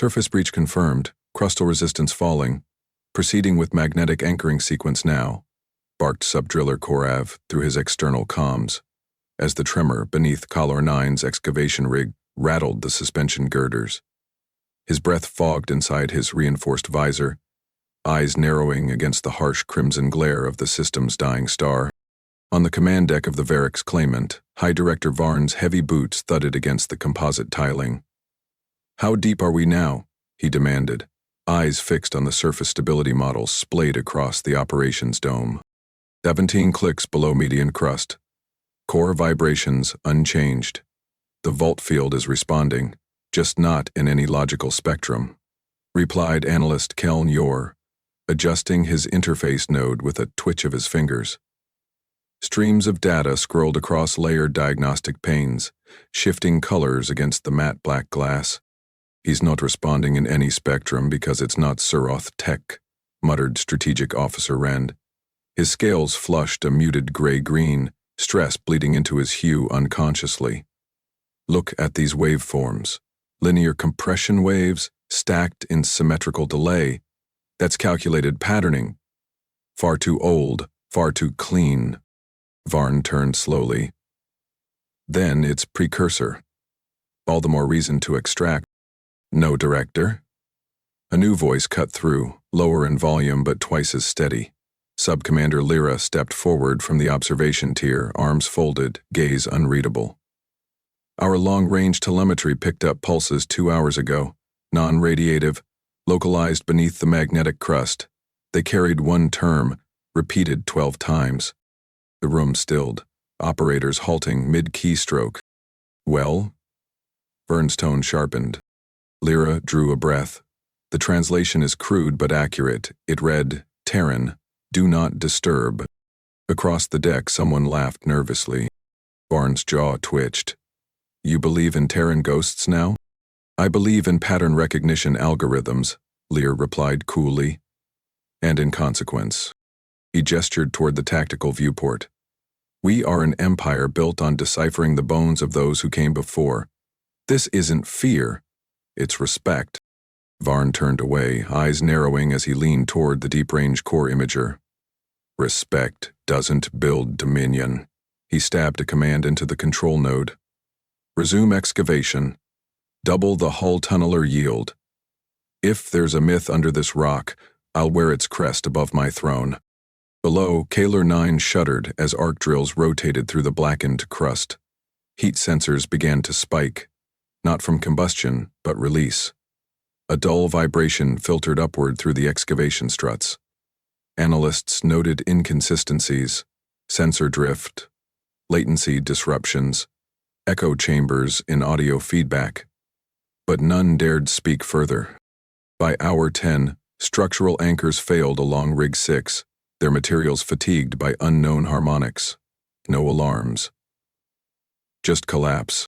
Surface breach confirmed, crustal resistance falling. Proceeding with magnetic anchoring sequence now, barked Subdriller Korav through his external comms, as the tremor beneath Collar 9's excavation rig rattled the suspension girders. His breath fogged inside his reinforced visor, eyes narrowing against the harsh crimson glare of the system's dying star. On the command deck of the Varix Claimant, High Director Varn's heavy boots thudded against the composite tiling. "How deep are we now?" he demanded, eyes fixed on the surface stability model splayed across the operations dome. 17 clicks below median crust. Core vibrations unchanged. The vault field is responding, just not in any logical spectrum, replied analyst Keln Yor, adjusting his interface node with a twitch of his fingers. Streams of data scrolled across layered diagnostic panes, shifting colors against the matte black glass. "He's not responding in any spectrum because it's not Suroth tech," muttered Strategic Officer Rand. His scales flushed a muted gray-green, stress bleeding into his hue unconsciously. "Look at these waveforms. Linear compression waves, stacked in symmetrical delay. That's calculated patterning. Far too old, far too clean." Varn turned slowly. "Then it's precursor. All the more reason to extract." "No, Director." A new voice cut through, lower in volume but twice as steady. Sub-Commander Lyra stepped forward from the observation tier, arms folded, gaze unreadable. "Our long-range telemetry picked up pulses 2 hours ago, non-radiative, localized beneath the magnetic crust. They carried one term, repeated 12 times. The room stilled, operators halting mid-keystroke. "Well?" Vern's tone sharpened. Lyra drew a breath. The translation is crude but accurate. It read, "Terran, do not disturb." Across the deck, someone laughed nervously. Varn's jaw twitched. "You believe in Terran ghosts now?" "I believe in pattern recognition algorithms," Lyra replied coolly. "And in consequence." He gestured toward the tactical viewport. "We are an empire built on deciphering the bones of those who came before. This isn't fear, it's respect." Varn turned away, eyes narrowing as he leaned toward the deep-range core imager. "Respect doesn't build dominion." He stabbed a command into the control node. "Resume excavation. Double the hull tunneler yield. If there's a myth under this rock, I'll wear its crest above my throne." Below, Kalar 9 shuddered as arc drills rotated through the blackened crust. Heat sensors began to spike, not from combustion, but release. A dull vibration filtered upward through the excavation struts. Analysts noted inconsistencies, sensor drift, latency disruptions, echo chambers in audio feedback. But none dared speak further. By hour 10, structural anchors failed along Rig 6, their materials fatigued by unknown harmonics. No alarms. Just collapse.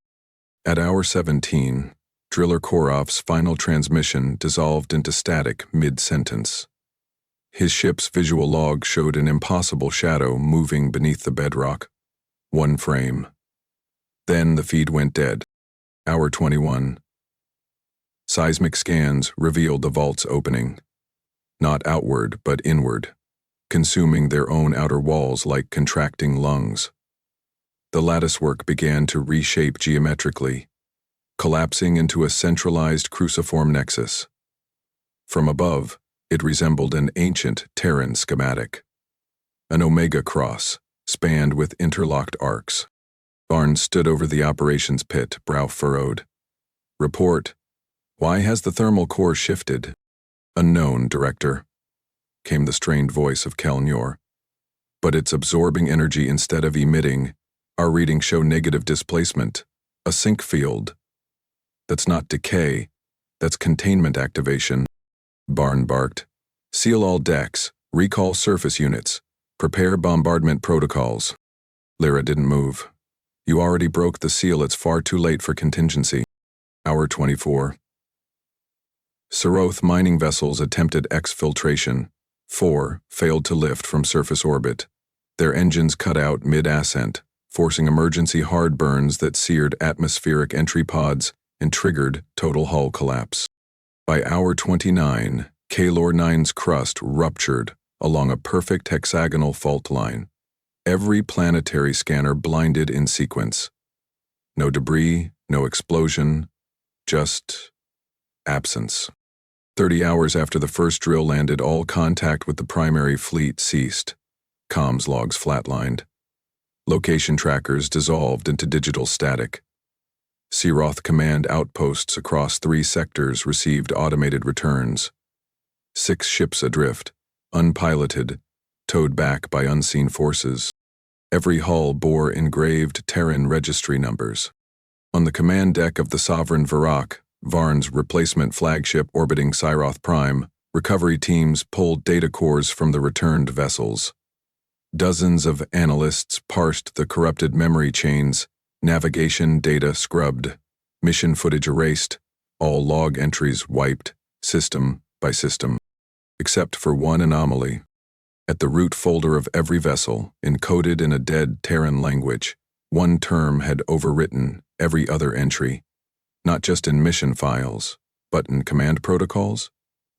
At hour 17, Driller Korov's final transmission dissolved into static mid-sentence. His ship's visual log showed an impossible shadow moving beneath the bedrock. One frame. Then the feed went dead. Hour 21. Seismic scans revealed the vault's opening. Not outward, but inward, consuming their own outer walls like contracting lungs. The latticework began to reshape geometrically, collapsing into a centralized cruciform nexus. From above, it resembled an ancient Terran schematic. An omega cross, spanned with interlocked arcs. Varn stood over the operations pit, brow furrowed. "Report. Why has the thermal core shifted?" "Unknown, Director," came the strained voice of Keln Yor. "But it's absorbing energy instead of emitting. Our readings show negative displacement, a sink field. That's not decay, that's containment activation." Varn barked. "Seal all decks, recall surface units, prepare bombardment protocols." Lyra didn't move. "You already broke the seal, it's far too late for contingency." Hour 24. Suroth mining vessels attempted exfiltration. 4 failed to lift from surface orbit. Their engines cut out mid-ascent, forcing emergency hard burns that seared atmospheric entry pods and triggered total hull collapse. By hour 29, Kalor 9's crust ruptured along a perfect hexagonal fault line. Every planetary scanner blinded in sequence. No debris, no explosion, just absence. 30 hours after the first drill landed, all contact with the primary fleet ceased. Comms logs flatlined. Location trackers dissolved into digital static. Searoth command outposts across 3 sectors received automated returns. 6 ships adrift, unpiloted, towed back by unseen forces. Every hull bore engraved Terran registry numbers. On the command deck of the Sovereign Varrock, Varn's replacement flagship orbiting Searoth Prime, recovery teams pulled data cores from the returned vessels. Dozens of analysts parsed the corrupted memory chains, navigation data scrubbed, mission footage erased, all log entries wiped, system by system. Except for one anomaly. At the root folder of every vessel, encoded in a dead Terran language, one term had overwritten every other entry, not just in mission files, but in command protocols,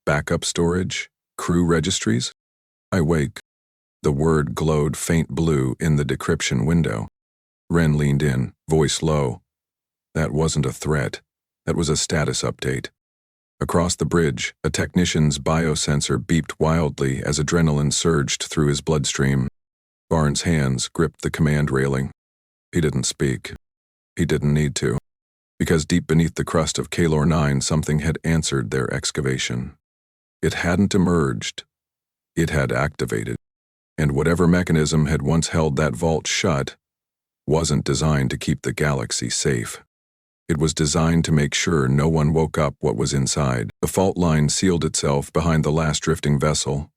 backup storage, crew registries. I wake. The word glowed faint blue in the decryption window. Ren leaned in, voice low. That wasn't a threat. That was a status update. Across the bridge, a technician's biosensor beeped wildly as adrenaline surged through his bloodstream. Barnes' hands gripped the command railing. He didn't speak. He didn't need to. Because deep beneath the crust of Kalor 9, something had answered their excavation. It hadn't emerged. It had activated. And whatever mechanism had once held that vault shut wasn't designed to keep the galaxy safe. It was designed to make sure no one woke up what was inside. The fault line sealed itself behind the last drifting vessel.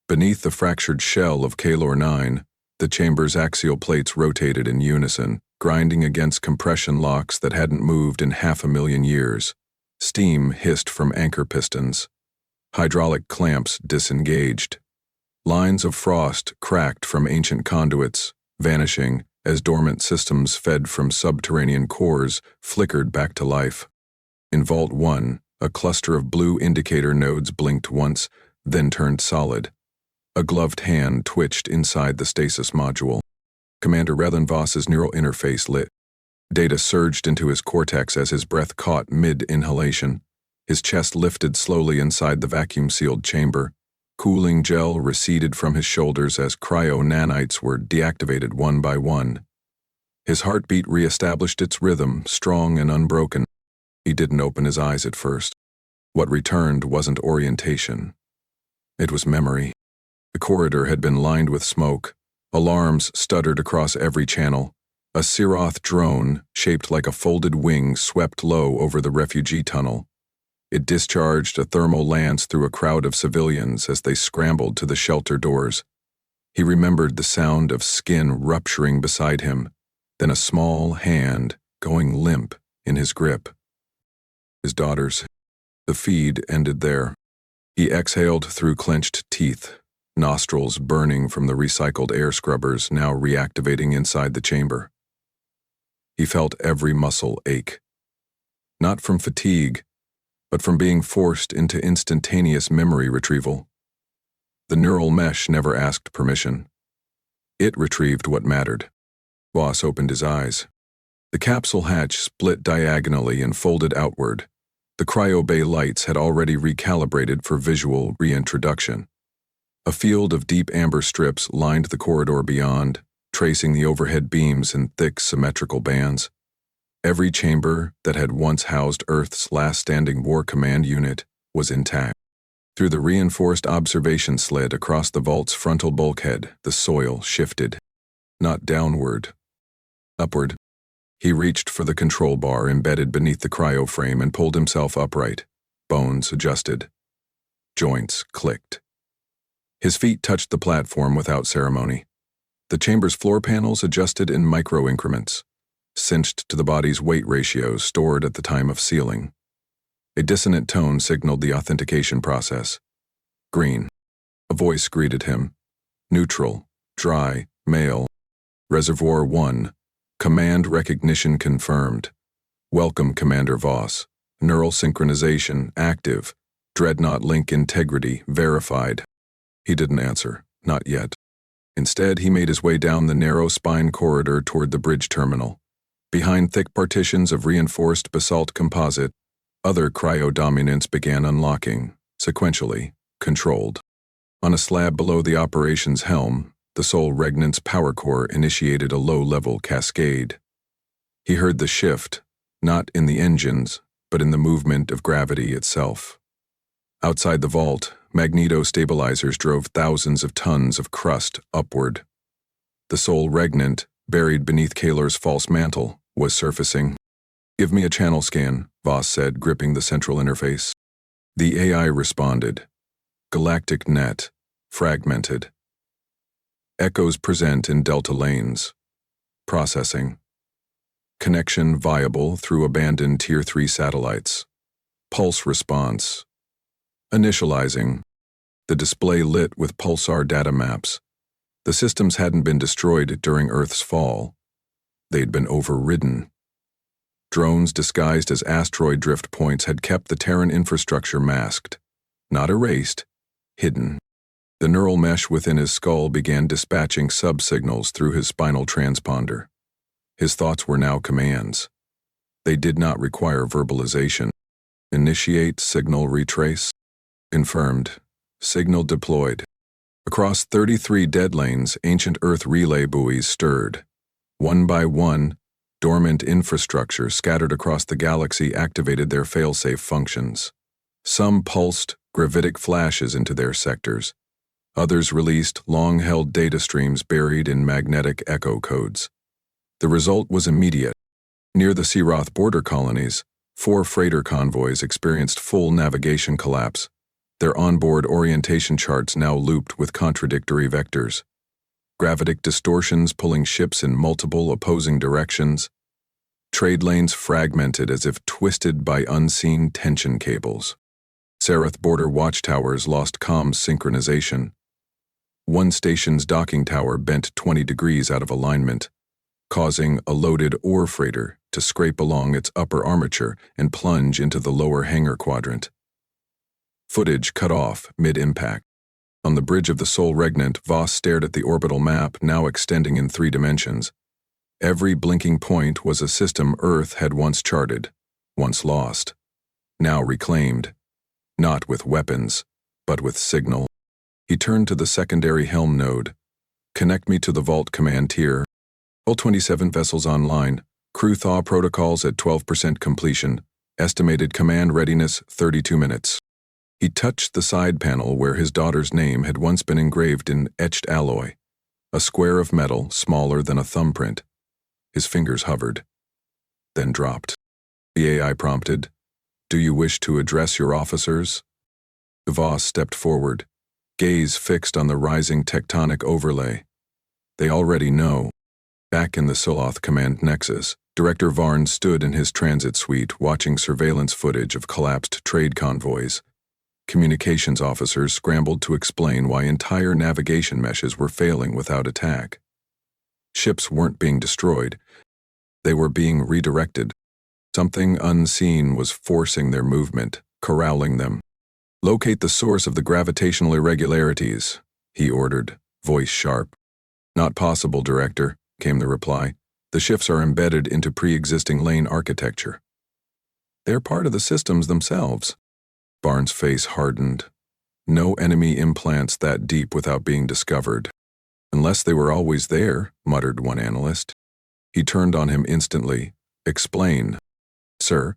Beneath the fractured shell of Kalor 9, the chamber's axial plates rotated in unison, grinding against compression locks that hadn't moved in 500,000 years. Steam hissed from anchor pistons. Hydraulic clamps disengaged. Lines of frost cracked from ancient conduits, vanishing as dormant systems fed from subterranean cores flickered back to life. In Vault 1, a cluster of blue indicator nodes blinked once, then turned solid. A gloved hand twitched inside the stasis module. Commander Rethenvoss's neural interface lit. Data surged into his cortex as his breath caught mid-inhalation. His chest lifted slowly inside the vacuum-sealed chamber. Cooling gel receded from his shoulders as cryo-nanites were deactivated one by one. His heartbeat reestablished its rhythm, strong and unbroken. He didn't open his eyes at first. What returned wasn't orientation. It was memory. The corridor had been lined with smoke. Alarms stuttered across every channel. A Searoth drone, shaped like a folded wing, swept low over the refugee tunnel. It discharged a thermal lance through a crowd of civilians as they scrambled to the shelter doors. He remembered the sound of skin rupturing beside him, then a small hand going limp in his grip. His daughters. The feed ended there. He exhaled through clenched teeth, nostrils burning from the recycled air scrubbers now reactivating inside the chamber. He felt every muscle ache. Not from fatigue, but from being forced into instantaneous memory retrieval. The neural mesh never asked permission. It retrieved what mattered. Voss opened his eyes. The capsule hatch split diagonally and folded outward. The cryobay lights had already recalibrated for visual reintroduction. A field of deep amber strips lined the corridor beyond, tracing the overhead beams in thick symmetrical bands. Every chamber that had once housed Earth's last standing war command unit was intact. Through the reinforced observation sled across the vault's frontal bulkhead, the soil shifted. Not downward. Upward. He reached for the control bar embedded beneath the cryoframe and pulled himself upright. Bones adjusted. Joints clicked. His feet touched the platform without ceremony. The chamber's floor panels adjusted in micro-increments, cinched to the body's weight ratios stored at the time of sealing. A dissonant tone signaled the authentication process. Green. A voice greeted him. Neutral, dry, male. Reservoir 1. Command recognition confirmed. Welcome, Commander Voss. Neural synchronization active. Dreadnought link integrity verified. He didn't answer, not yet. Instead, he made his way down the narrow spine corridor toward the bridge terminal. Behind thick partitions of reinforced basalt composite, other cryodominants began unlocking, sequentially, controlled. On a slab below the operations helm, the Sol Regnant's power core initiated a low-level cascade. He heard the shift, not in the engines, but in the movement of gravity itself. Outside the vault, magneto-stabilizers drove thousands of tons of crust upward. The Sol Regnant, buried beneath Kaler's false mantle, was surfacing. "Give me a channel scan," Voss said, gripping the central interface. The AI responded. "Galactic net, fragmented. Echoes present in delta lanes. Processing. Connection viable through abandoned Tier 3 satellites. Pulse response. Initializing. The display lit with pulsar data maps. The systems hadn't been destroyed during Earth's fall. They'd been overridden. Drones disguised as asteroid drift points had kept the Terran infrastructure masked. Not erased, hidden. The neural mesh within his skull began dispatching sub-signals through his spinal transponder. His thoughts were now commands. They did not require verbalization. Initiate signal retrace. Confirmed. Signal deployed. Across 33 dead lanes, ancient Earth relay buoys stirred. One by one, dormant infrastructure scattered across the galaxy activated their failsafe functions. Some pulsed gravitic flashes into their sectors. Others released long-held data streams buried in magnetic echo codes. The result was immediate. Near the Seroth border colonies, 4 freighter convoys experienced full navigation collapse, their onboard orientation charts now looped with contradictory vectors. Gravitic distortions pulling ships in multiple opposing directions. Trade lanes fragmented as if twisted by unseen tension cables. Seroth border watchtowers lost comms synchronization. One station's docking tower bent 20 degrees out of alignment, causing a loaded ore freighter to scrape along its upper armature and plunge into the lower hangar quadrant. Footage cut off mid-impact. On the bridge of the Sol Regnant, Voss stared at the orbital map now extending in 3 dimensions. Every blinking point was a system Earth had once charted, once lost, now reclaimed, not with weapons, but with signal. He turned to the secondary helm node. "Connect me to the vault command tier. All 27 vessels online. Crew thaw protocols at 12% completion. Estimated command readiness 32 minutes. He touched the side panel where his daughter's name had once been engraved in etched alloy, a square of metal smaller than a thumbprint. His fingers hovered, then dropped. The AI prompted, "Do you wish to address your officers?" Voss stepped forward, gaze fixed on the rising tectonic overlay. They already know. Back in the Soloth Command Nexus, Director Varn stood in his transit suite watching surveillance footage of collapsed trade convoys. Communications officers scrambled to explain why entire navigation meshes were failing without attack. Ships weren't being destroyed. They were being redirected. Something unseen was forcing their movement, corralling them. "Locate the source of the gravitational irregularities," he ordered, voice sharp. "Not possible, Director," came the reply. "The shifts are embedded into pre-existing lane architecture." "They're part of the systems themselves." Barnes' face hardened. "No enemy implants that deep without being discovered." "Unless they were always there," muttered one analyst. He turned on him instantly. "Explain." "Sir,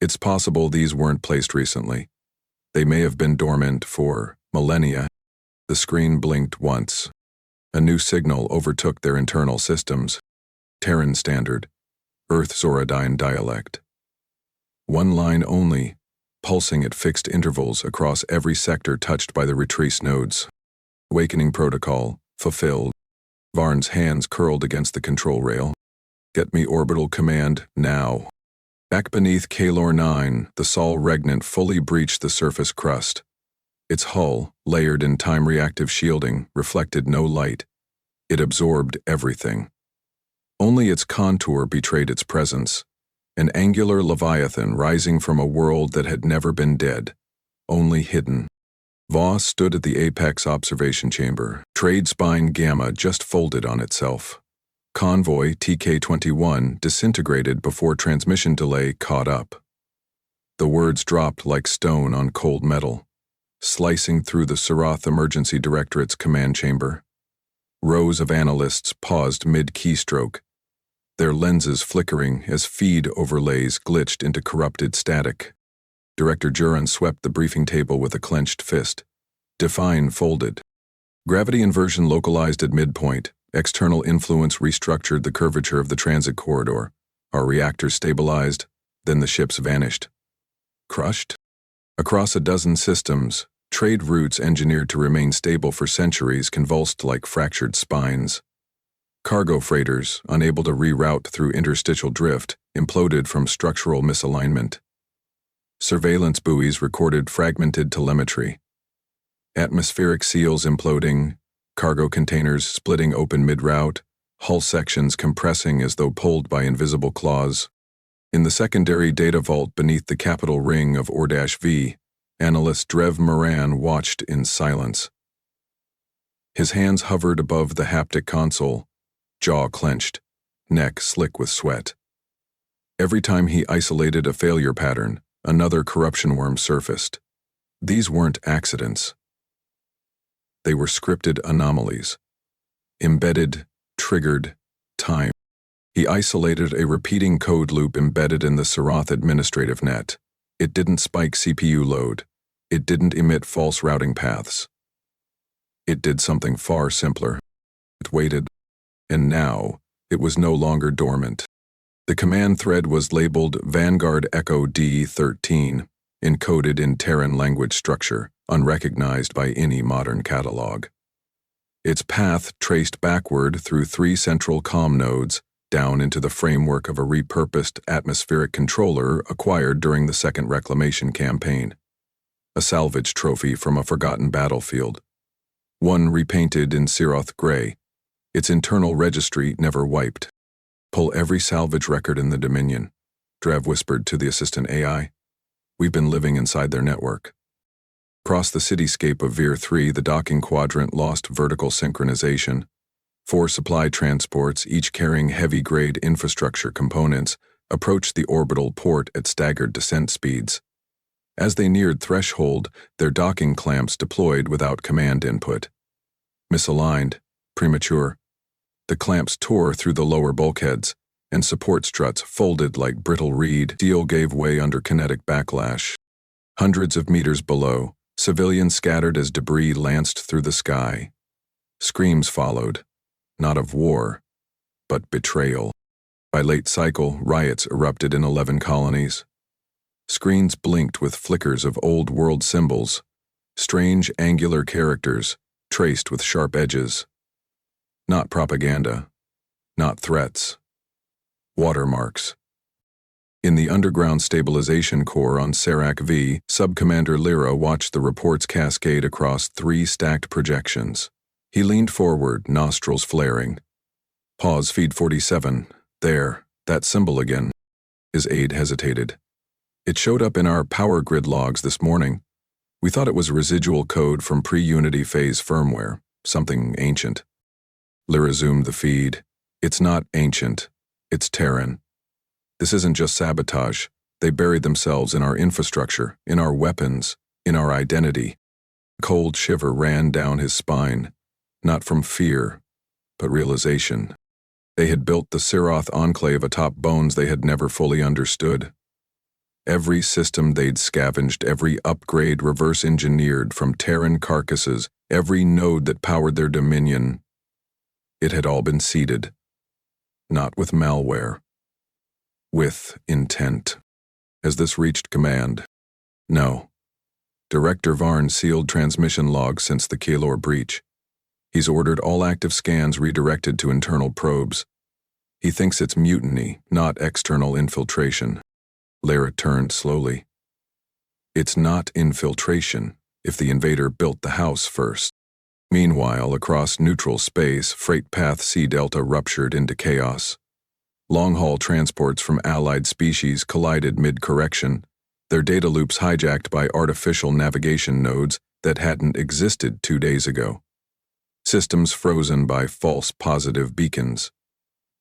it's possible these weren't placed recently. They may have been dormant for millennia." The screen blinked once. A new signal overtook their internal systems. Terran Standard, Earth Zoradine dialect. One line only, pulsing at fixed intervals across every sector touched by the retrace nodes. Awakening protocol, fulfilled. Varn's hands curled against the control rail. "Get me orbital command, now." Back beneath Kalor 9, the Sol Regnant fully breached the surface crust. Its hull, layered in time-reactive shielding, reflected no light. It absorbed everything. Only its contour betrayed its presence. an angular leviathan rising from a world that had never been dead, only hidden. Voss stood at the apex observation chamber, trade spine Gamma just folded on itself. Convoy TK-21 disintegrated before transmission delay caught up. The words dropped like stone on cold metal, slicing through the Surath Emergency Directorate's command chamber. Rows of analysts paused mid-keystroke, their lenses flickering as feed overlays glitched into corrupted static. Director Juran swept the briefing table with a clenched fist. Define folded. Gravity inversion localized at midpoint. External influence restructured the curvature of the transit corridor. Our reactors stabilized, then the ships vanished. Crushed? Across a dozen systems, trade routes engineered to remain stable for centuries convulsed like fractured spines. Cargo freighters, unable to reroute through interstitial drift, imploded from structural misalignment. Surveillance buoys recorded fragmented telemetry. Atmospheric seals imploding, cargo containers splitting open mid-route, hull sections compressing as though pulled by invisible claws. In the secondary data vault beneath the capital ring of Or-V, analyst Drev Moran watched in silence. His hands hovered above the haptic console, jaw clenched, neck slick with sweat. Every time he isolated a failure pattern, another corruption worm surfaced. These weren't accidents. They were scripted anomalies. Embedded, triggered, timed. He isolated a repeating code loop embedded in the Surath administrative net. It didn't spike CPU load. It didn't emit false routing paths. It did something far simpler. It waited. And now, it was no longer dormant. The command thread was labeled Vanguard Echo D13, encoded in Terran language structure, unrecognized by any modern catalog. Its path traced backward through 3 central comm nodes, down into the framework of a repurposed atmospheric controller acquired during the Second Reclamation Campaign. A salvage trophy from a forgotten battlefield. One repainted in Siroth gray, its internal registry never wiped. Pull every salvage record in the Dominion, Drev whispered to the assistant AI. We've been living inside their network. Across the cityscape of Vir 3, the docking quadrant lost vertical synchronization. 4 supply transports, each carrying heavy-grade infrastructure components, approached the orbital port at staggered descent speeds. As they neared threshold, their docking clamps deployed without command input. Misaligned, premature. The clamps tore through the lower bulkheads, and support struts folded like brittle reed. Steel gave way under kinetic backlash. Hundreds of meters below, civilians scattered as debris lanced through the sky. Screams followed, not of war, but betrayal. By late cycle, riots erupted in 11 colonies. Screens blinked with flickers of old world symbols, strange angular characters, traced with sharp edges. Not propaganda, not threats. Watermarks. In the underground stabilization core on Serac V, Subcommander Lyra watched the reports cascade across 3 stacked projections. He leaned forward, nostrils flaring. Pause, feed 47. There, that symbol again. His aide hesitated. It showed up in our power grid logs this morning. We thought it was residual code from pre-Unity phase firmware, something ancient. Lyra zoomed the feed. It's not ancient. It's Terran. This isn't just sabotage. They buried themselves in our infrastructure, in our weapons, in our identity. A cold shiver ran down his spine, not from fear, but realization. They had built the Siroth enclave atop bones they had never fully understood. Every system they'd scavenged, every upgrade reverse-engineered from Terran carcasses, every node that powered their dominion, it had all been seeded. Not with malware. With intent. As this reached command, no. Director Varn sealed transmission logs since the Kaelor breach. He's ordered all active scans redirected to internal probes. He thinks it's mutiny, not external infiltration. Lyra turned slowly. It's not infiltration if the invader built the house first. Meanwhile, across neutral space, freight path C Delta ruptured into chaos. Long-haul transports from allied species collided mid-correction, their data loops hijacked by artificial navigation nodes that hadn't existed 2 days ago. Systems frozen by false positive beacons.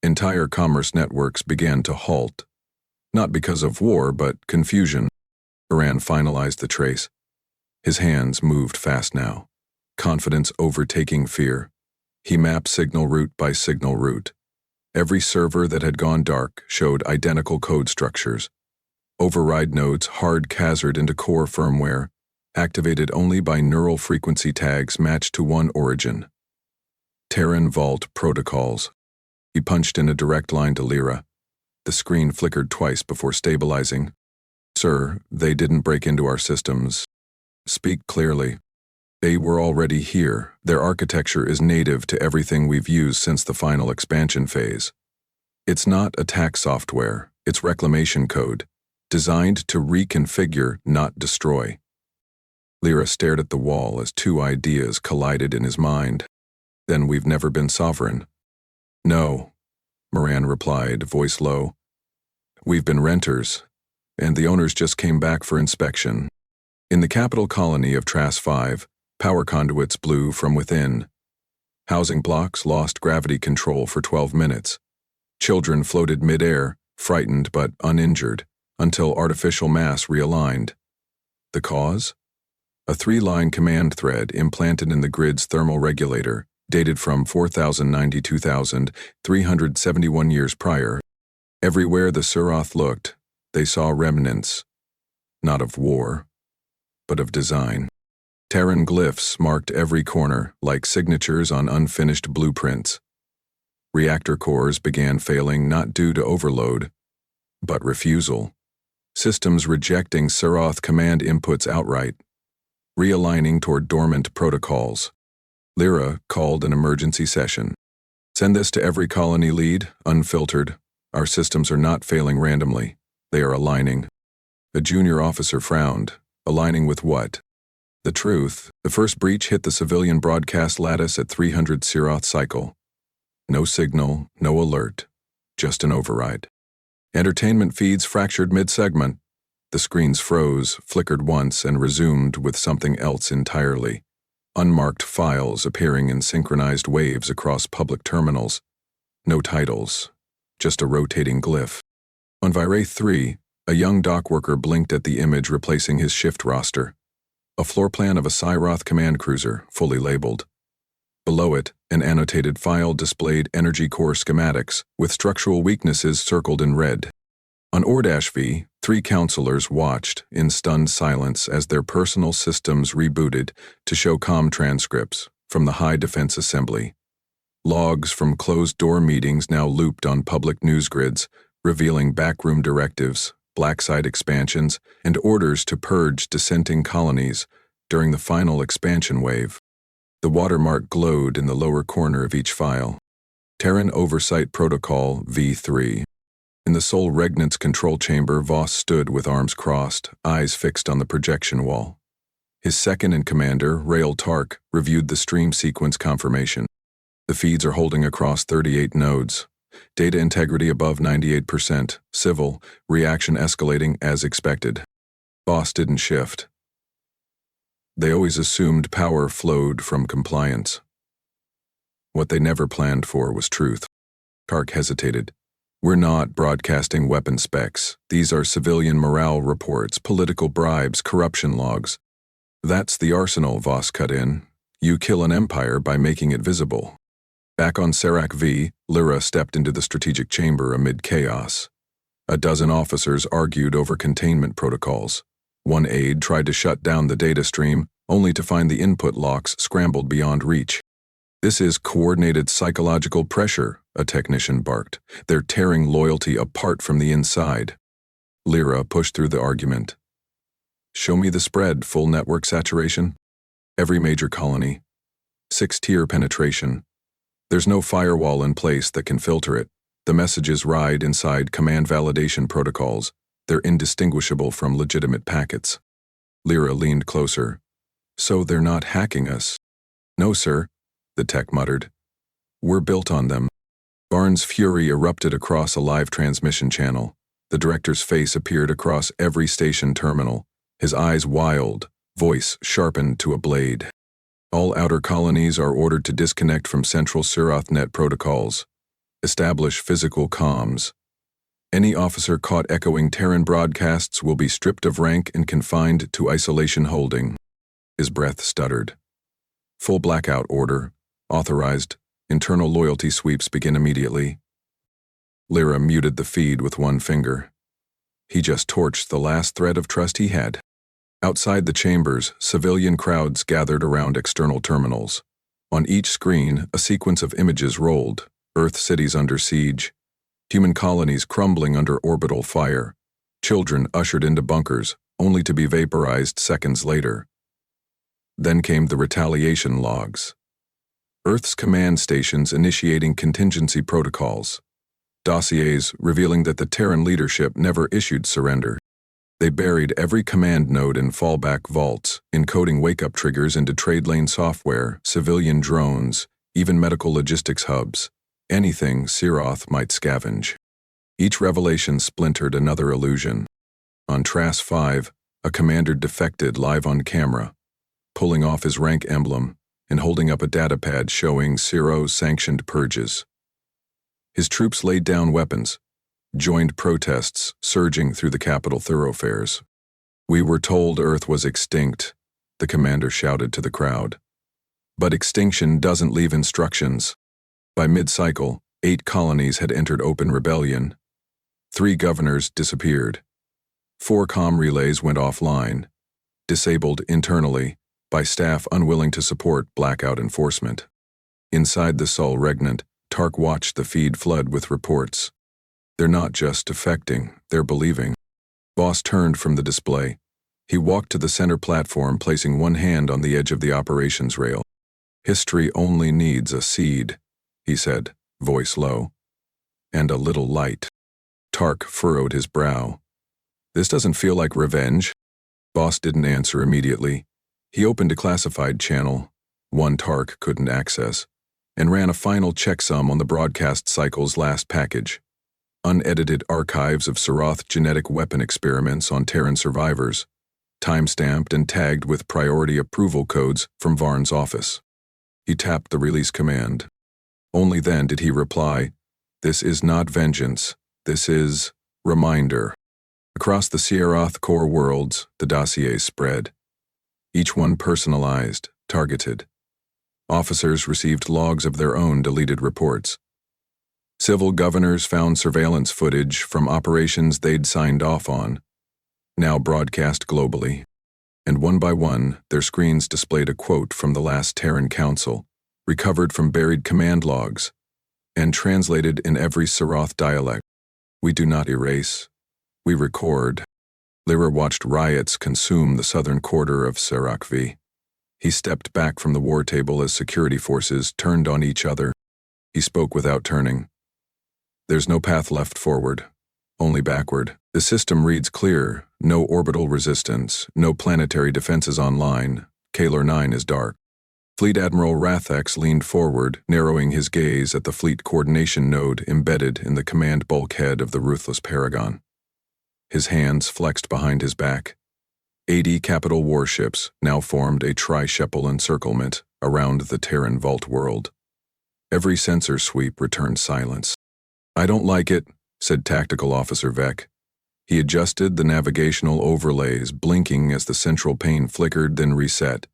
Entire commerce networks began to halt. Not because of war, but confusion. Iran finalized the trace. His hands moved fast now, confidence overtaking fear. He mapped signal route by signal route. Every server that had gone dark showed identical code structures. Override nodes hard-casered into core firmware, activated only by neural frequency tags matched to one origin. Terran Vault protocols. He punched in a direct line to Lyra. The screen flickered twice before stabilizing. Sir, they didn't break into our systems. Speak clearly. They were already here. Their architecture is native to everything we've used since the final expansion phase. It's not attack software, it's reclamation code, designed to reconfigure, not destroy. Lyra stared at the wall as two ideas collided in his mind. Then we've never been sovereign. No, Moran replied, voice low. We've been renters, and the owners just came back for inspection. In the capital colony of Tras 5, power conduits blew from within. Housing blocks lost gravity control for 12 minutes. Children floated mid-air, frightened but uninjured, until artificial mass realigned. The cause? A 3-line command thread implanted in the grid's thermal regulator, dated from 4,092,371 years prior. Everywhere the Suroth looked, they saw remnants, not of war, but of design. Terran glyphs marked every corner, like signatures on unfinished blueprints. Reactor cores began failing not due to overload, but refusal. Systems rejecting Suroth command inputs outright, realigning toward dormant protocols. Lyra called an emergency session. Send this to every colony lead, unfiltered. Our systems are not failing randomly. They are aligning. A junior officer frowned. Aligning with what? The truth. The first breach hit the civilian broadcast lattice at 300 Suroth cycle. No signal, no alert. Just an override. Entertainment feeds fractured mid-segment. The screens froze, flickered once, and resumed with something else entirely. Unmarked files appearing in synchronized waves across public terminals. No titles. Just a rotating glyph. On Viraith 3, a young dock worker blinked at the image replacing his shift roster. A floor plan of a Cyroth command cruiser, fully labeled. Below it, an annotated file displayed energy core schematics, with structural weaknesses circled in red. On Ord-V, 3 counselors watched in stunned silence as their personal systems rebooted to show comm transcripts from the High Defense Assembly. Logs from closed-door meetings now looped on public news grids, revealing backroom directives, blacksite expansions, and orders to purge dissenting colonies during the final expansion wave. The watermark glowed in the lower corner of each file. Terran Oversight Protocol V3. In the sole regnant's control chamber, Voss stood with arms crossed, eyes fixed on the projection wall. His second-in-commander, Rael Tark, reviewed the stream sequence confirmation. The feeds are holding across 38 nodes. Data integrity above 98%, civil, reaction escalating as expected. Voss didn't shift. They always assumed power flowed from compliance. What they never planned for was truth. Tark hesitated. We're not broadcasting weapon specs. These are civilian morale reports, political bribes, corruption logs. That's the arsenal, Voss cut in. You kill an empire by making it visible. Back on Serac V, Lyra stepped into the strategic chamber amid chaos. A dozen officers argued over containment protocols. One aide tried to shut down the data stream, only to find the input locks scrambled beyond reach. This is coordinated psychological pressure, a technician barked. They're tearing loyalty apart from the inside. Lyra pushed through the argument. Show me the spread, full network saturation. Every major colony. 6-tier penetration. There's no firewall in place that can filter it. The messages ride inside command validation protocols. They're indistinguishable from legitimate packets. Lyra leaned closer. So they're not hacking us? No, sir, the tech muttered. We're built on them. Barnes' fury erupted across a live transmission channel. The director's face appeared across every station terminal, his eyes wild, voice sharpened to a blade. All outer colonies are ordered to disconnect from central Surathnet protocols. Establish physical comms. Any officer caught echoing Terran broadcasts will be stripped of rank and confined to isolation holding. His breath stuttered. Full blackout order, authorized. Internal loyalty sweeps begin immediately. Lyra muted the feed with one finger. He just torched the last thread of trust he had. Outside the chambers, civilian crowds gathered around external terminals. On each screen, a sequence of images rolled. Earth cities under siege. Human colonies crumbling under orbital fire. Children ushered into bunkers, only to be vaporized seconds later. Then came the retaliation logs. Earth's command stations initiating contingency protocols. Dossiers revealing that the Terran leadership never issued surrender. They buried every command node in fallback vaults, encoding wake-up triggers into trade lane software, civilian drones, even medical logistics hubs. Anything Siroth might scavenge. Each revelation splintered another illusion. On Trass 5, a commander defected live on camera, pulling off his rank emblem and holding up a datapad showing Siro's sanctioned purges. His troops laid down weapons, joined protests surging through the capital thoroughfares. "We were told Earth was extinct," the commander shouted to the crowd. "But extinction doesn't leave instructions." By mid-cycle, 8 colonies had entered open rebellion. 3 governors disappeared. 4 comm relays went offline, disabled internally by staff unwilling to support blackout enforcement. Inside the Sol Regnant, Tark watched the feed flood with reports. They're not just defecting, they're believing. Boss turned from the display. He walked to the center platform, placing one hand on the edge of the operations rail. "History only needs a seed," he said, voice low. "And a little light." Tark furrowed his brow. "This doesn't feel like revenge." Boss didn't answer immediately. He opened a classified channel, one Tark couldn't access, and ran a final checksum on the broadcast cycle's last package. Unedited archives of Siroth genetic weapon experiments on Terran survivors, time-stamped and tagged with priority approval codes from Varn's office. He tapped the release command. Only then did he reply, "This is not vengeance, this is reminder." Across the Siroth core worlds, the dossiers spread. Each one personalized, targeted. Officers received logs of their own deleted reports. Civil governors found surveillance footage from operations they'd signed off on, now broadcast globally. And one by one, their screens displayed a quote from the last Terran Council, recovered from buried command logs, and translated in every Siroth dialect. "We do not erase, we record." Lyra watched riots consume the southern quarter of Sirakvi. He stepped back from the war table as security forces turned on each other. He spoke without turning. "There's no path left forward, only backward. The system reads clear, no orbital resistance, no planetary defenses online. Kalar 9 is dark." Fleet Admiral Rathex leaned forward, narrowing his gaze at the fleet coordination node embedded in the command bulkhead of the ruthless Paragon. His hands flexed behind his back. 80 capital warships now formed a tri-sheppel encirclement around the Terran vault world. Every sensor sweep returned silence. "I don't like it," said Tactical Officer Vec. He adjusted the navigational overlays, blinking as the central pane flickered, then reset.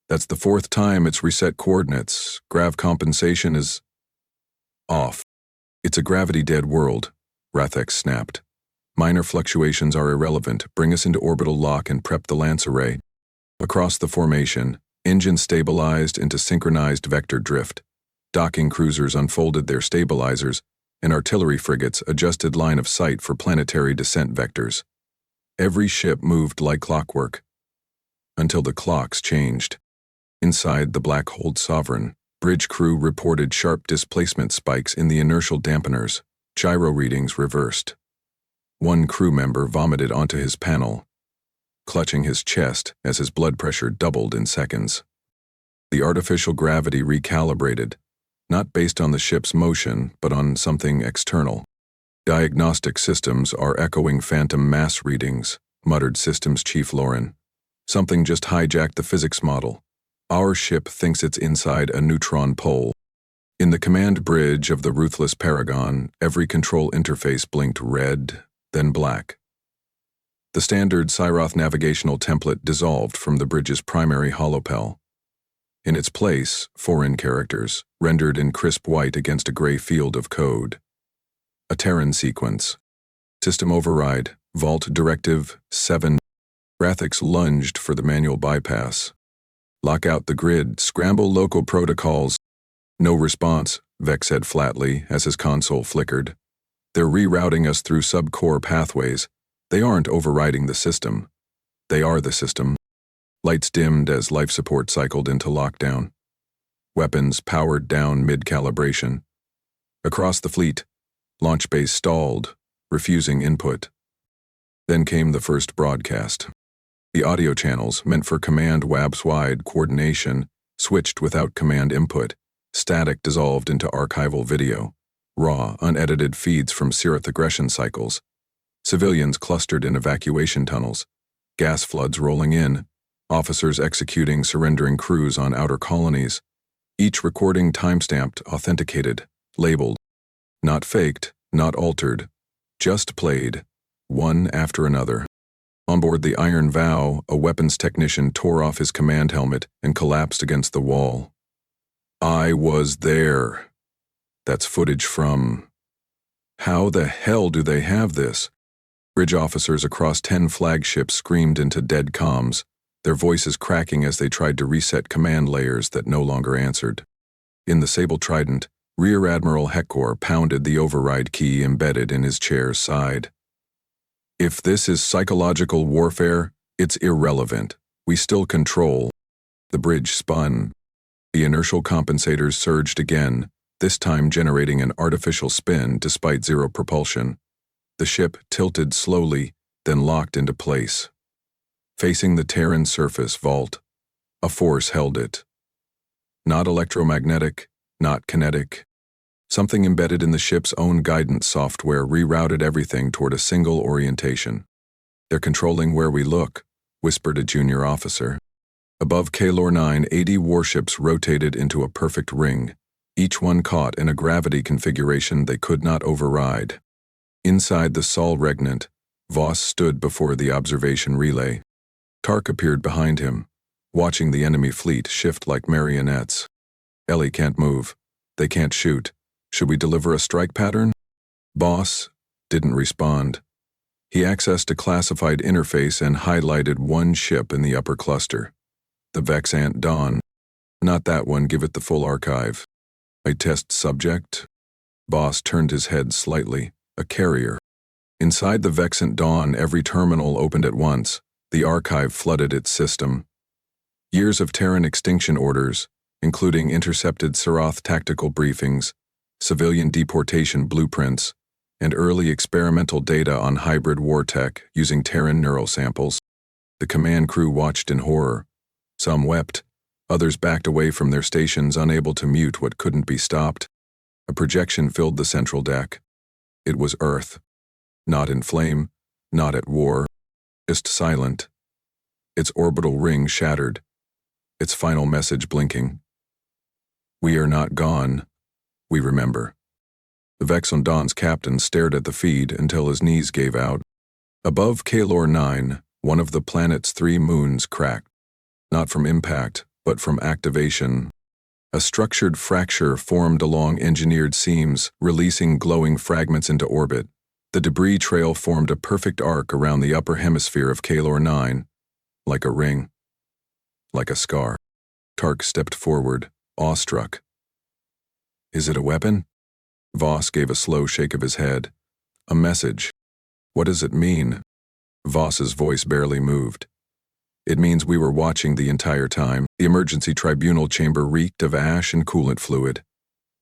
"That's the 4th time it's reset coordinates. Grav compensation is off." "It's a gravity-dead world," Rathex snapped. "Minor fluctuations are irrelevant. Bring us into orbital lock and prep the Lance array." Across the formation, engines stabilized into synchronized vector drift. Docking cruisers unfolded their stabilizers, and artillery frigates adjusted line of sight for planetary descent vectors. Every ship moved like clockwork, until the clocks changed. Inside the black-holed Sovereign, bridge crew reported sharp displacement spikes in the inertial dampeners. Gyro readings reversed. One crew member vomited onto his panel, clutching his chest as his blood pressure doubled in seconds. The artificial gravity recalibrated, not based on the ship's motion, but on something external. Diagnostic systems are echoing phantom mass readings, muttered Systems Chief Lauren. Something just hijacked the physics model. Our ship thinks it's inside a neutron pole. In the command bridge of the ruthless Paragon, every control interface blinked red, then black. The standard Cyroth navigational template dissolved from the bridge's primary holopel. In its place, foreign characters, rendered in crisp white against a gray field of code. A Terran sequence. System override, Vault Directive 7. Rathix lunged for the manual bypass. Lock out the grid, scramble local protocols. No response, Vex said flatly as his console flickered. They're rerouting us through sub-core pathways. They aren't overriding the system. They are the system. Lights dimmed as life support cycled into lockdown. Weapons powered down mid-calibration. Across the fleet, launch base stalled, refusing input. Then came the first broadcast. The audio channels, meant for command WABS-wide coordination, switched without command input. Static dissolved into archival video. Raw, unedited feeds from Sirith aggression cycles. Civilians clustered in evacuation tunnels. Gas floods rolling in. Officers executing surrendering crews on outer colonies. Each recording timestamped, authenticated, labeled. Not faked, not altered. Just played, one after another. On board the Iron Vow, a weapons technician tore off his command helmet and collapsed against the wall. I was there. That's footage from... How the hell do they have this? Bridge officers across 10 flagships screamed into dead comms, their voices cracking as they tried to reset command layers that no longer answered. In the Sable Trident, Rear Admiral Hector pounded the override key embedded in his chair's side. If this is psychological warfare, it's irrelevant. We still control. The bridge spun. The inertial compensators surged again, this time generating an artificial spin despite zero propulsion. The ship tilted slowly, then locked into place. Facing the Terran surface vault, a force held it. Not electromagnetic, not kinetic. Something embedded in the ship's own guidance software rerouted everything toward a single orientation. They're controlling where we look, whispered a junior officer. Above Kalor 9, 80 warships rotated into a perfect ring, each one caught in a gravity configuration they could not override. Inside the Sol Regnant, Voss stood before the observation relay. Tark appeared behind him, watching the enemy fleet shift like marionettes. Ellie can't move. They can't shoot. Should we deliver a strike pattern? Boss didn't respond. He accessed a classified interface and highlighted one ship in the upper cluster. The Vexant Dawn. Not that one, give it the full archive. A test subject? Boss turned his head slightly. A carrier. Inside the Vexant Dawn, every terminal opened at once. The archive flooded its system. Years of Terran extinction orders, including intercepted Cyroth tactical briefings, civilian deportation blueprints, and early experimental data on hybrid war tech using Terran neural samples. The command crew watched in horror. Some wept, others backed away from their stations, unable to mute what couldn't be stopped. A projection filled the central deck. It was Earth. Not in flame, not at war, just silent. Its orbital ring shattered, its final message blinking. We are not gone. We remember. The Vexant Dawn's captain stared at the feed until his knees gave out. Above Kalor 9, one of the planet's 3 moons cracked. Not from impact, but from activation. A structured fracture formed along engineered seams, releasing glowing fragments into orbit. The debris trail formed a perfect arc around the upper hemisphere of Kalor 9, like a ring, like a scar. Tark stepped forward, awestruck. Is it a weapon? Voss gave a slow shake of his head. A message. What does it mean? Voss's voice barely moved. It means we were watching the entire time. The emergency tribunal chamber reeked of ash and coolant fluid.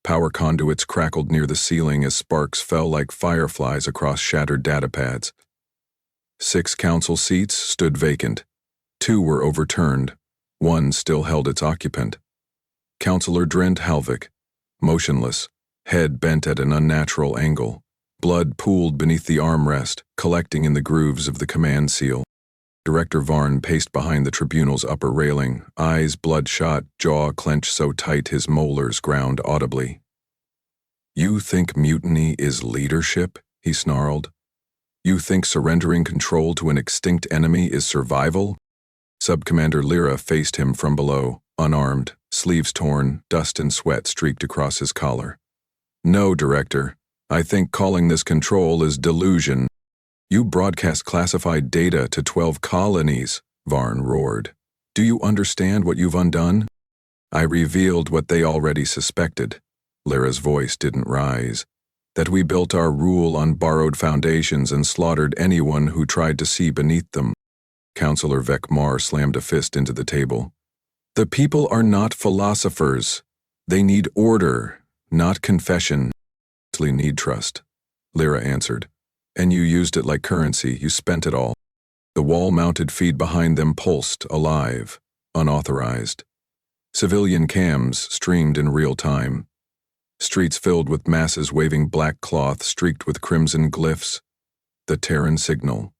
Power conduits crackled near the ceiling as sparks fell like fireflies across shattered datapads. 6 council seats stood vacant. 2 were overturned. 1 still held its occupant. Councillor Drent Halvik, motionless, head bent at an unnatural angle. Blood pooled beneath the armrest, collecting in the grooves of the command seal. Director Varn paced behind the tribunal's upper railing, eyes bloodshot, jaw clenched so tight his molars ground audibly. "You think mutiny is leadership?" he snarled. "You think surrendering control to an extinct enemy is survival?" Subcommander Lyra faced him from below, unarmed, sleeves torn, dust and sweat streaked across his collar. "No, Director. I think calling this control is delusion. You broadcast classified data to 12 colonies," Varn roared. "Do you understand what you've undone?" "I revealed what they already suspected." Lyra's voice didn't rise. "That we built our rule on borrowed foundations and slaughtered anyone who tried to see beneath them." Counselor Vekmar slammed a fist into the table. "The people are not philosophers. They need order, not confession. They need trust," Lyra answered. "And you used it like currency. You spent it all." The wall-mounted feed behind them pulsed, alive, unauthorized. Civilian cams streamed in real time. Streets filled with masses waving black cloth streaked with crimson glyphs. The Terran signal.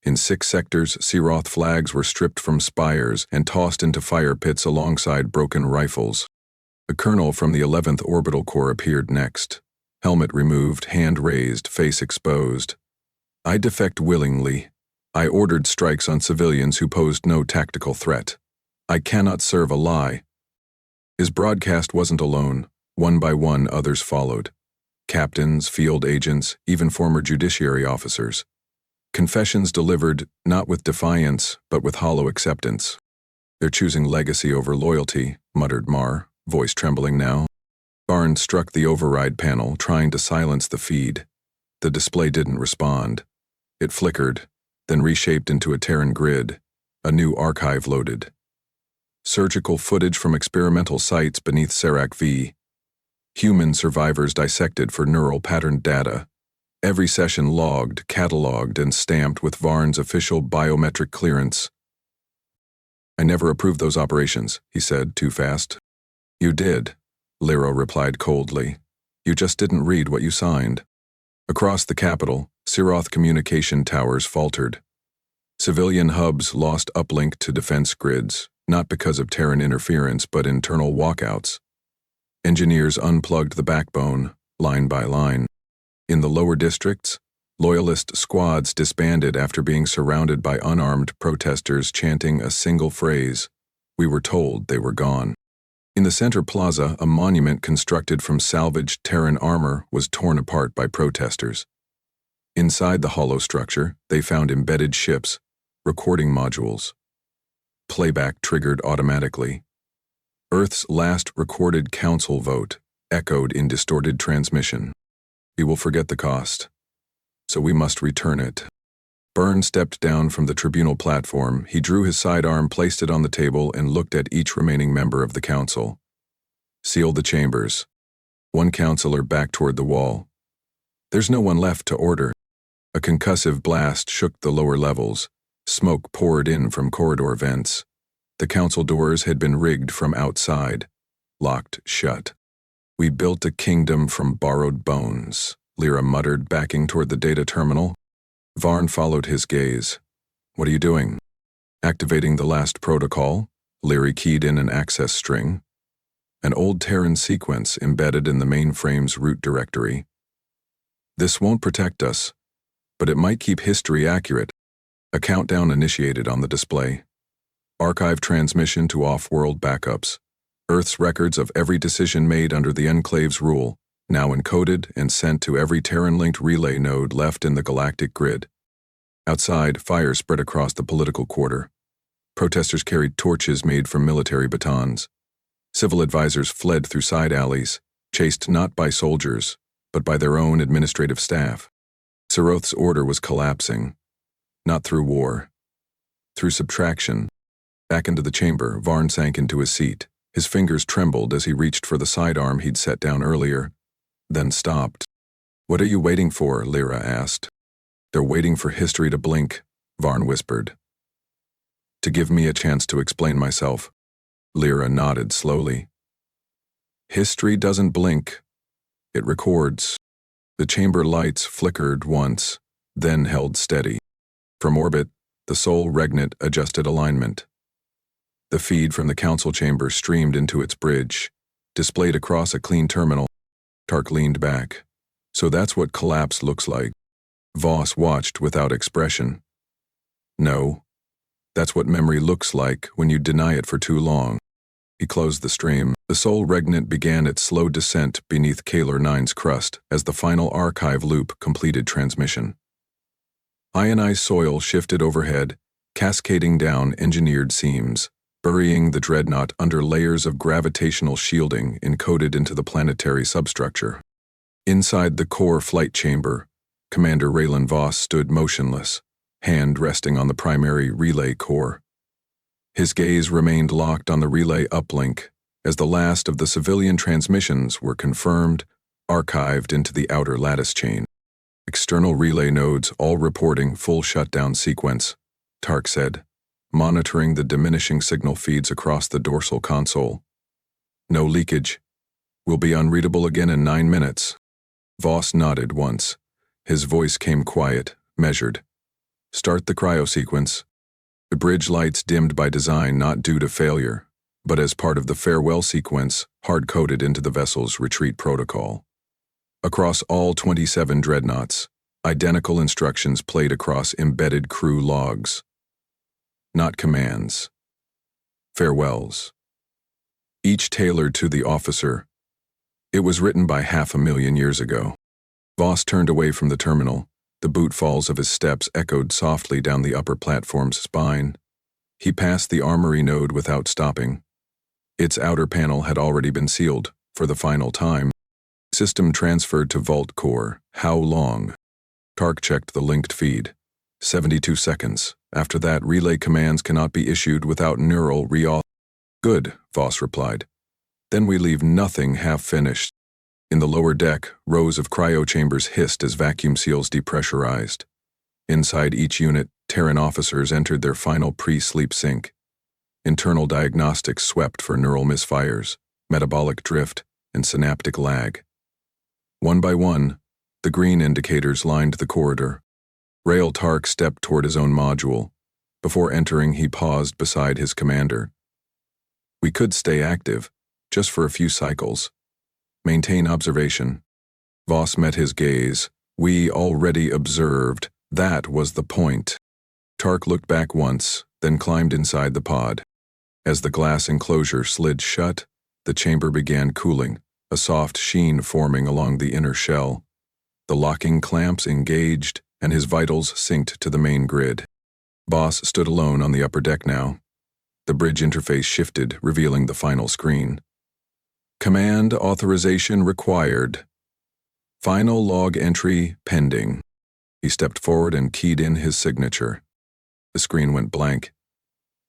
In 6 sectors, Seroth flags were stripped from spires and tossed into fire pits alongside broken rifles. A colonel from the 11th Orbital Corps appeared next. Helmet removed, hand raised, face exposed. "I defect willingly. I ordered strikes on civilians who posed no tactical threat. I cannot serve a lie." His broadcast wasn't alone. One by one, others followed. Captains, field agents, even former judiciary officers. Confessions delivered, not with defiance, but with hollow acceptance. "They're choosing legacy over loyalty," muttered Mar, voice trembling now. Barnes struck the override panel, trying to silence the feed. The display didn't respond. It flickered, then reshaped into a Terran grid. A new archive loaded. Surgical footage from experimental sites beneath Serac V. Human survivors dissected for neural pattern data. Every session logged, catalogued, and stamped with Varn's official biometric clearance. "I never approved those operations," he said, too fast. "You did," Lyra replied coldly. "You just didn't read what you signed." Across the capital, Seroth communication towers faltered. Civilian hubs lost uplink to defense grids, not because of Terran interference but internal walkouts. Engineers unplugged the backbone, line by line. In the lower districts, loyalist squads disbanded after being surrounded by unarmed protesters chanting a single phrase. We were told they were gone. In the center plaza, a monument constructed from salvaged Terran armor was torn apart by protesters. Inside the hollow structure, they found embedded ships, recording modules. Playback triggered automatically. Earth's last recorded council vote echoed in distorted transmission. "We will forget the cost, so we must return it." Byrne stepped down from the tribunal platform. He drew his sidearm, placed it on the table, and looked at each remaining member of the council. "Seal the chambers." One counselor backed toward the wall. "There's no one left to order." A concussive blast shook the lower levels. Smoke poured in from corridor vents. The council doors had been rigged from outside, locked shut. "We built a kingdom from borrowed bones," Lyra muttered, backing toward the data terminal. Varn followed his gaze. "What are you doing?" "Activating the last protocol." Lyra keyed in an access string. An old Terran sequence embedded in the mainframe's root directory. "This won't protect us, but it might keep history accurate." A countdown initiated on the display. Archive transmission to off-world backups. Earth's records of every decision made under the Enclave's rule, now encoded and sent to every Terran-linked relay node left in the galactic grid. Outside, fire spread across the political quarter. Protesters carried torches made from military batons. Civil advisors fled through side alleys, chased not by soldiers, but by their own administrative staff. Seroth's order was collapsing. Not through war. Through subtraction. Back into the chamber, Varn sank into his seat. His fingers trembled as he reached for the sidearm he'd set down earlier, then stopped. "What are you waiting for?" Lyra asked. "They're waiting for history to blink," Varn whispered. "To give me a chance to explain myself." Lyra nodded slowly. History doesn't blink. It records. The chamber lights flickered once, then held steady. From orbit, the sole regnant adjusted alignment. The feed from the council chamber streamed into its bridge, displayed across a clean terminal. Tark leaned back. So that's what collapse looks like. Voss watched without expression. No. That's what memory looks like when you deny it for too long. He closed the stream. The sole regnant began its slow descent beneath Kalar 9's crust as the final archive loop completed transmission. Ionized soil shifted overhead, cascading down engineered seams, burying the dreadnought under layers of gravitational shielding encoded into the planetary substructure. Inside the core flight chamber, Commander Raylan Voss stood motionless, hand resting on the primary relay core. His gaze remained locked on the relay uplink as the last of the civilian transmissions were confirmed, archived into the outer lattice chain. External relay nodes all reporting full shutdown sequence, Tark said, monitoring the diminishing signal feeds across the dorsal console. No leakage. We'll be unreadable again in 9 minutes. Voss nodded once. His voice came quiet, measured. Start the cryo sequence. The bridge lights dimmed by design, not due to failure, but as part of the farewell sequence hard-coded into the vessel's retreat protocol. Across all 27 dreadnoughts, identical instructions played across embedded crew logs. Not commands. Farewells. Each tailored to the officer. It was written by 500,000 years ago. Voss turned away from the terminal. The boot falls of his steps echoed softly down the upper platform's spine. He passed the armory node without stopping. Its outer panel had already been sealed, for the final time. System transferred to Vault Core. How long? Tark checked the linked feed. 72 seconds. After that, relay commands cannot be issued without neural reauth. Good, Voss replied. Then we leave nothing half-finished. In the lower deck, rows of cryo chambers hissed as vacuum seals depressurized. Inside each unit, Terran officers entered their final pre-sleep sync. Internal diagnostics swept for neural misfires, metabolic drift, and synaptic lag. One by one, the green indicators lined the corridor. Rael Tark stepped toward his own module. Before entering, he paused beside his commander. We could stay active, just for a few cycles. Maintain observation. Voss met his gaze. We already observed. That was the point. Tark looked back once, then climbed inside the pod. As the glass enclosure slid shut, the chamber began cooling, a soft sheen forming along the inner shell. The locking clamps engaged, and his vitals synced to the main grid. Voss stood alone on the upper deck now. The bridge interface shifted, revealing the final screen. Command authorization required. Final log entry pending. He stepped forward and keyed in his signature. The screen went blank,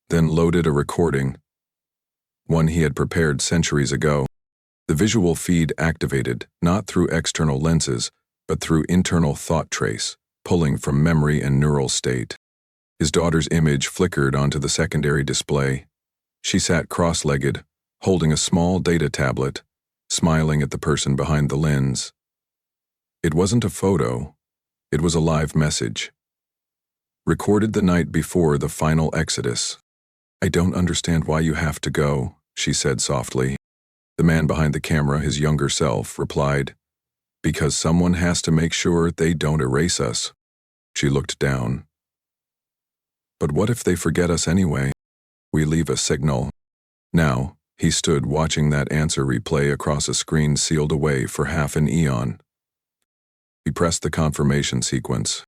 then loaded a recording, one he had prepared centuries ago. The visual feed activated, not through external lenses, but through internal thought trace, pulling from memory and neural state. His daughter's image flickered onto the secondary display. She sat cross-legged, holding a small data tablet, smiling at the person behind the lens. It wasn't a photo. It was a live message. Recorded the night before the final exodus. I don't understand why you have to go, she said softly. The man behind the camera, his younger self, replied, because someone has to make sure they don't erase us. She looked down. But what if they forget us anyway? We leave a signal. Now, he stood watching that answer replay across a screen sealed away for half an eon. He pressed the confirmation sequence.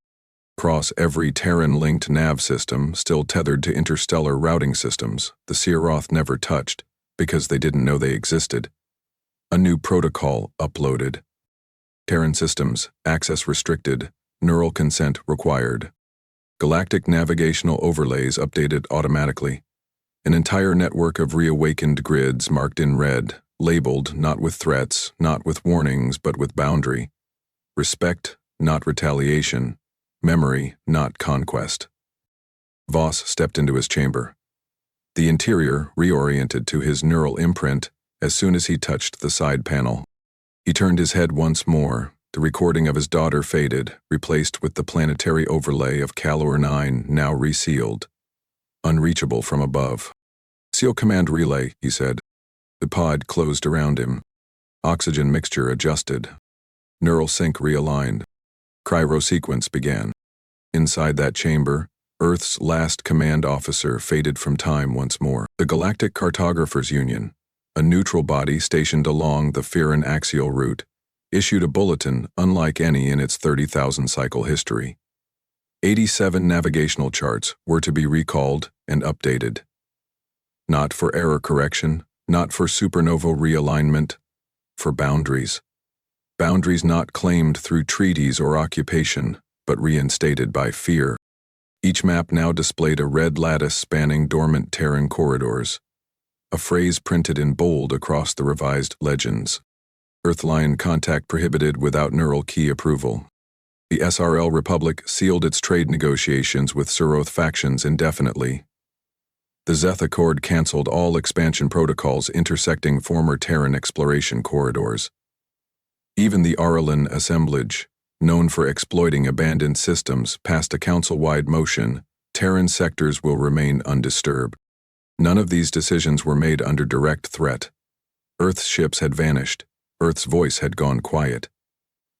Across every Terran-linked nav system still tethered to interstellar routing systems, the Searoth never touched, because they didn't know they existed. A new protocol uploaded. Terran systems, access restricted, neural consent required. Galactic navigational overlays updated automatically. An entire network of reawakened grids marked in red, labeled not with threats, not with warnings, but with boundary. Respect, not retaliation. Memory, not conquest. Voss stepped into his chamber. The interior reoriented to his neural imprint as soon as he touched the side panel. He turned his head once more. The recording of his daughter faded, replaced with the planetary overlay of Calor 9, now resealed. Unreachable from above. "Seal command relay," he said. The pod closed around him. Oxygen mixture adjusted. Neural sync realigned. Cryo sequence began. Inside that chamber, Earth's last command officer faded from time once more. The Galactic Cartographers Union, a neutral body stationed along the Firan axial route, issued a bulletin unlike any in its 30,000-cycle history. 87 navigational charts were to be recalled and updated. Not for error correction, not for supernova realignment, for boundaries. Boundaries not claimed through treaties or occupation, but reinstated by fear. Each map now displayed a red lattice spanning dormant Terran corridors. A phrase printed in bold across the revised legends. Earthline contact prohibited without neural key approval. The SRL Republic sealed its trade negotiations with Suroth factions indefinitely. The Zeth Accord canceled all expansion protocols intersecting former Terran exploration corridors. Even the Aralen assemblage, known for exploiting abandoned systems, passed a council-wide motion: Terran sectors will remain undisturbed. None of these decisions were made under direct threat. Earth's ships had vanished. Earth's voice had gone quiet.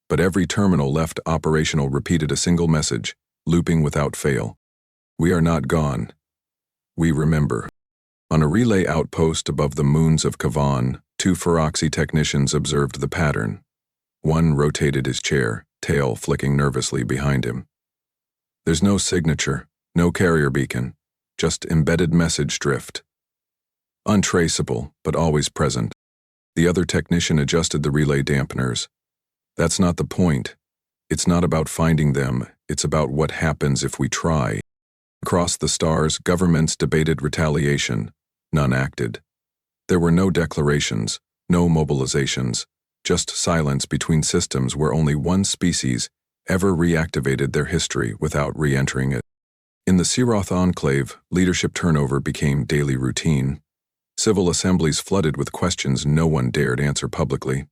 But every terminal left operational repeated a single message, looping without fail. "We are not gone. We remember." On a relay outpost above the moons of Kavan, 2 Feroxy technicians observed the pattern. One rotated his chair, tail flicking nervously behind him. "There's no signature, no carrier beacon, just embedded message drift. Untraceable, but always present." The other technician adjusted the relay dampeners. "That's not the point. It's not about finding them, it's about what happens if we try." Across the stars, governments debated retaliation. None acted. There were no declarations, no mobilizations, just silence between systems where only one species ever reactivated their history without re-entering it. In the Siroth Enclave, leadership turnover became daily routine. Civil assemblies flooded with questions no one dared answer publicly.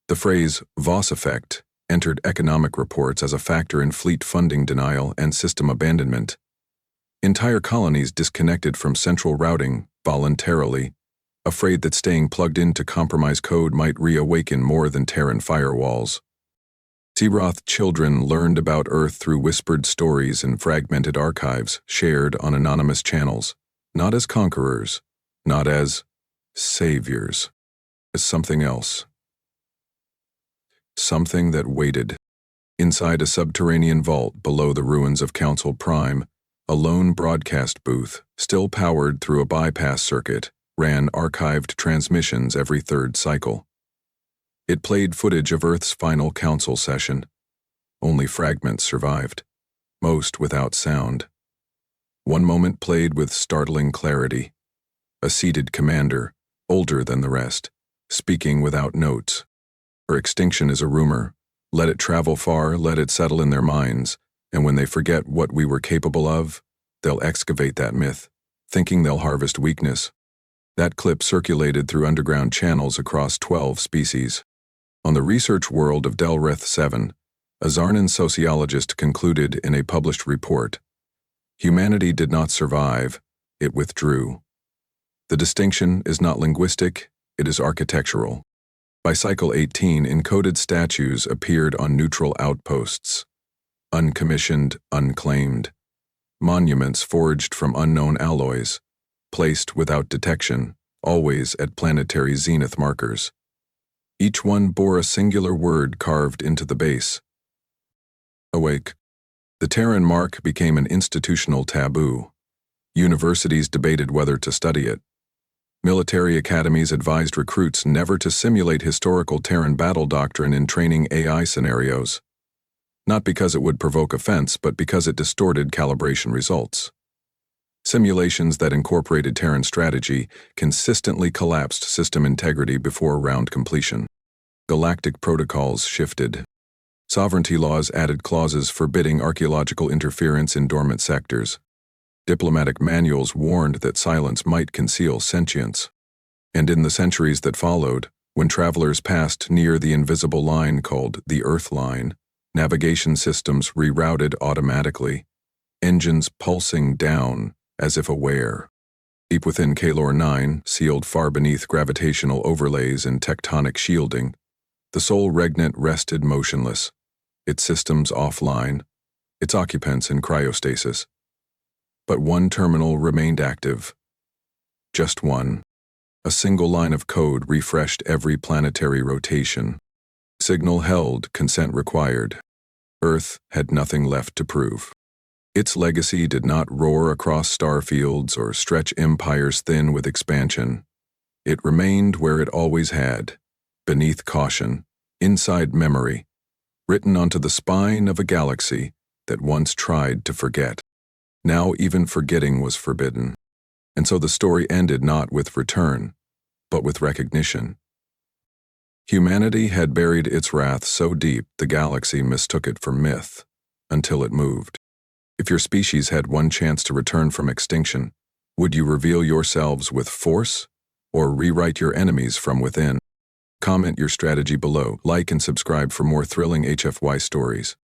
The phrase Voss effect entered economic reports as a factor in fleet funding denial and system abandonment. Entire colonies disconnected from central routing voluntarily, afraid that staying plugged into compromised code might reawaken more than Terran firewalls. Siroth children learned about Earth through whispered stories and fragmented archives shared on anonymous channels, not as conquerors, not as saviors, as something else. Something that waited. Inside a subterranean vault below the ruins of Council Prime, a lone broadcast booth, still powered through a bypass circuit, ran archived transmissions every third cycle. It played footage of Earth's final council session. Only fragments survived, most without sound. One moment played with startling clarity. A seated commander, older than the rest, speaking without notes. "Her extinction is a rumor. Let it travel far, let it settle in their minds, and when they forget what we were capable of, they'll excavate that myth, thinking they'll harvest weakness." That clip circulated through underground channels across 12 species. On the research world of Delreth 7, a Zarnan sociologist concluded in a published report, "Humanity did not survive, it withdrew." The distinction is not linguistic, it is architectural. By cycle 18, encoded statues appeared on neutral outposts. Uncommissioned, unclaimed. Monuments forged from unknown alloys, placed without detection, always at planetary zenith markers. Each one bore a singular word carved into the base. Awake. The Terran mark became an institutional taboo. Universities debated whether to study it. Military academies advised recruits never to simulate historical Terran battle doctrine in training AI scenarios. Not because it would provoke offense, but because it distorted calibration results. Simulations that incorporated Terran strategy consistently collapsed system integrity before round completion. Galactic protocols shifted. Sovereignty laws added clauses forbidding archaeological interference in dormant sectors. Diplomatic manuals warned that silence might conceal sentience. And in the centuries that followed, when travelers passed near the invisible line called the Earth Line, navigation systems rerouted automatically, engines pulsing down as if aware. Deep within Kalor 9, sealed far beneath gravitational overlays and tectonic shielding, the sole Regnet rested motionless, its systems offline, its occupants in cryostasis. But one terminal remained active. Just one. A single line of code refreshed every planetary rotation. Signal held, consent required. Earth had nothing left to prove. Its legacy did not roar across star fields or stretch empires thin with expansion. It remained where it always had, beneath caution, inside memory, written onto the spine of a galaxy that once tried to forget. Now even forgetting was forbidden. And so the story ended not with return, but with recognition. Humanity had buried its wrath so deep the galaxy mistook it for myth, until it moved. If your species had one chance to return from extinction, would you reveal yourselves with force, or rewrite your enemies from within? Comment your strategy below, like and subscribe for more thrilling HFY stories.